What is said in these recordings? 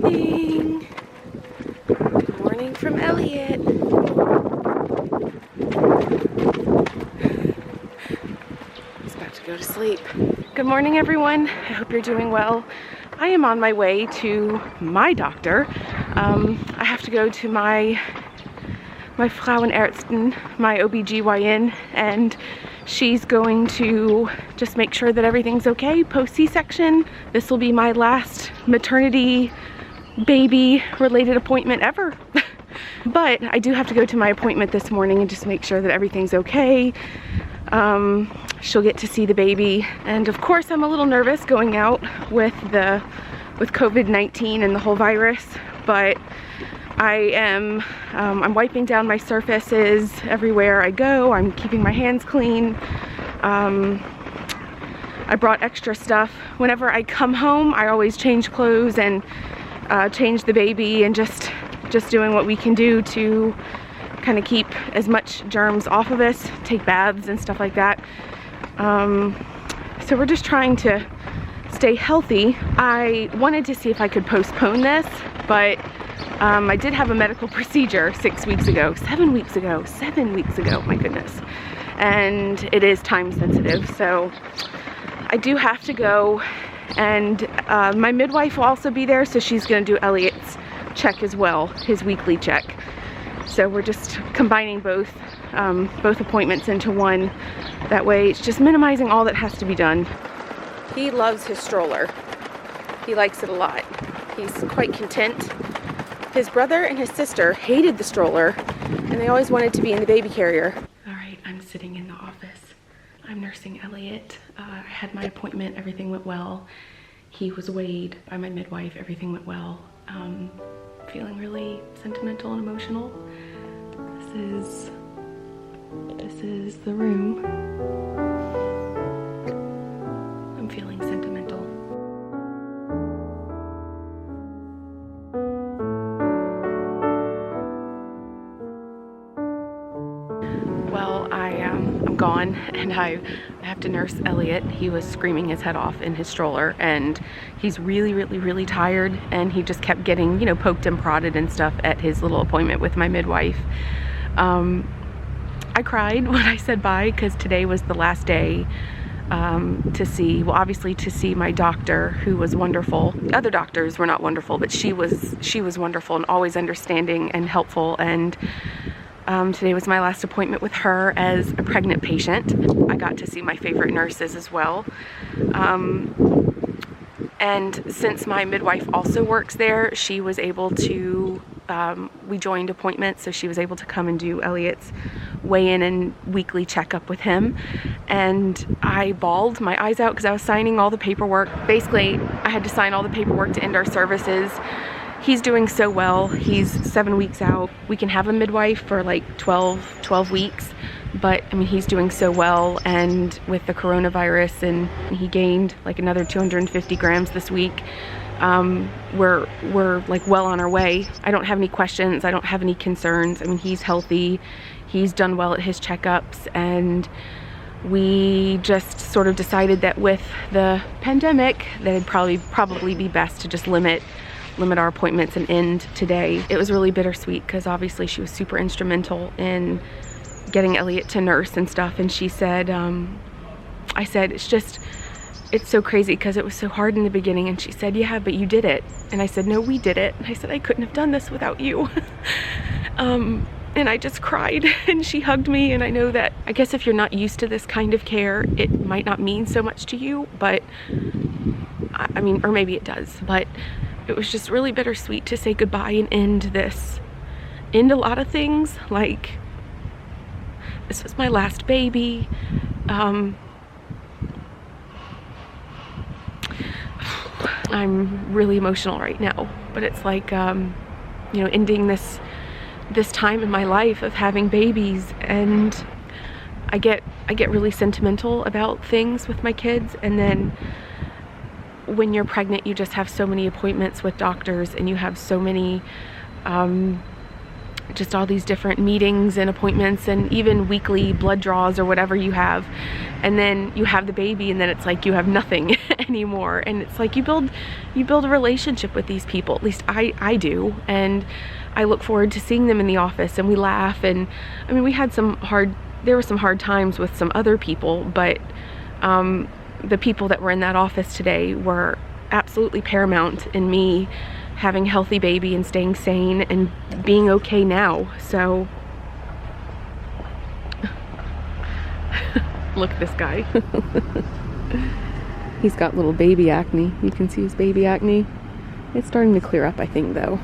morning. Good morning from Elliot. He's about to go to sleep. Good morning, everyone. I hope you're doing well. I am on my way to my doctor. I have to go to my Frauenärztin, my OBGYN, and she's going to just make sure that everything's okay post C-section. This will be my last maternity baby related appointment ever. But I do have to go to my appointment this morning and just make sure that everything's okay. She'll get to see the baby, and of course I'm a little nervous going out with COVID-19 and the whole virus, but I'm wiping down my surfaces everywhere I go. I'm keeping my hands clean. I brought extra stuff. Whenever I come home, I always change clothes and change the baby, and just doing what we can do to kind of keep as much germs off of us, take baths and stuff like that. So we're just trying to stay healthy. I wanted to see if I could postpone this, but I did have a medical procedure 7 weeks ago, my goodness. And it is time sensitive, so I do have to go. And my midwife will also be there, so she's gonna do Elliot's check as well, his weekly check. So we're just combining both appointments into one. That way it's just minimizing all that has to be done. He loves his stroller. He likes it a lot. He's quite content. His brother and his sister hated the stroller, and they always wanted to be in the baby carrier. All right, I'm sitting in the office. I'm nursing Elliot. I had my appointment, everything went well. He was weighed by my midwife, everything went well. Feeling really sentimental and emotional. This is the room. I'm feeling sentimental. Well, I'm gone, and I have to nurse Elliot. He was screaming his head off in his stroller, and he's really tired, and he just kept getting, you know, poked and prodded and stuff at his little appointment with my midwife. I cried when I said bye, because today was the last day to see my doctor, who was wonderful. The other doctors were not wonderful, but she was wonderful and always understanding and helpful. And today was my last appointment with her as a pregnant patient. I got to see my favorite nurses as well. And since my midwife also works there, she was able to, we joined appointments, so she was able to come and do Elliot's weigh-in and weekly checkup with him. And I bawled my eyes out because I was signing all the paperwork. Basically, I had to sign all the paperwork to end our services. He's doing so well. He's 7 weeks out. We can have a midwife for like 12 weeks, but I mean, he's doing so well. And with the coronavirus, and he gained like another 250 grams this week, we're like well on our way. I don't have any questions. I don't have any concerns. I mean, he's healthy. He's done well at his checkups, and we just sort of decided that with the pandemic that it'd probably be best to just limit our appointments and end today. It was really bittersweet because obviously she was super instrumental in getting Elliot to nurse and stuff, and she said, I said, it's so crazy because it was so hard in the beginning, and she said, yeah, but you did it. And I said, no, we did it. And I said, I couldn't have done this without you. And I just cried, and she hugged me. And I know that, I guess if you're not used to this kind of care, it might not mean so much to you, but I mean, or maybe it does, but it was just really bittersweet to say goodbye and end a lot of things. Like, this was my last baby. I'm really emotional right now, but it's like, you know, ending this time in my life of having babies. And I get really sentimental about things with my kids, and then when you're pregnant, you just have so many appointments with doctors, and you have so many just all these different meetings and appointments and even weekly blood draws or whatever you have. And then you have the baby and then it's like you have nothing anymore. And it's like you build a relationship with these people. At least I do. And I look forward to seeing them in the office, and we laugh. And I mean, there were some hard times with some other people, but the people that were in that office today were absolutely paramount in me having a healthy baby and staying sane and being okay now. So look at this guy. He's got little baby acne. You can see his baby acne. It's starting to clear up, I think, though.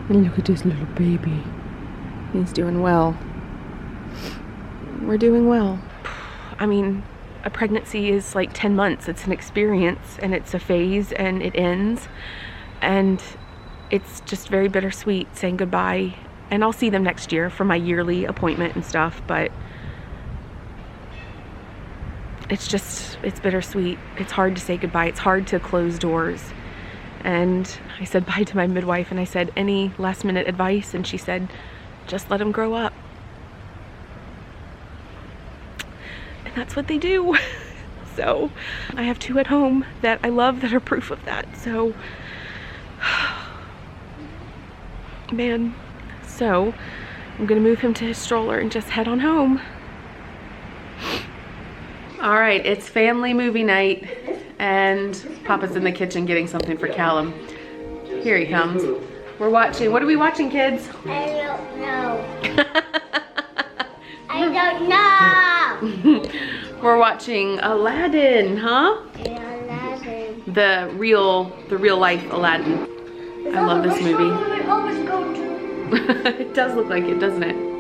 And look at this little baby. He's doing well. We're doing well. I mean, a pregnancy is like 10 months. It's an experience, and it's a phase, and it ends. And it's just very bittersweet saying goodbye. And I'll see them next year for my yearly appointment and stuff, but it's bittersweet. It's hard to say goodbye. It's hard to close doors. And I said bye to my midwife, and I said, any last minute advice? And she said, just let them grow up. And that's what they do. So I have 2 at home that I love that are proof of that. So, man. So I'm gonna move him to his stroller and just head on home. All right, it's family movie night, and Papa's in the kitchen getting something for Callum. Here he comes. We're watching, what are we watching, kids? I don't know. I don't know. We're watching Aladdin, huh? Aladdin. The real life Aladdin. I love this movie. It does look like it, doesn't it?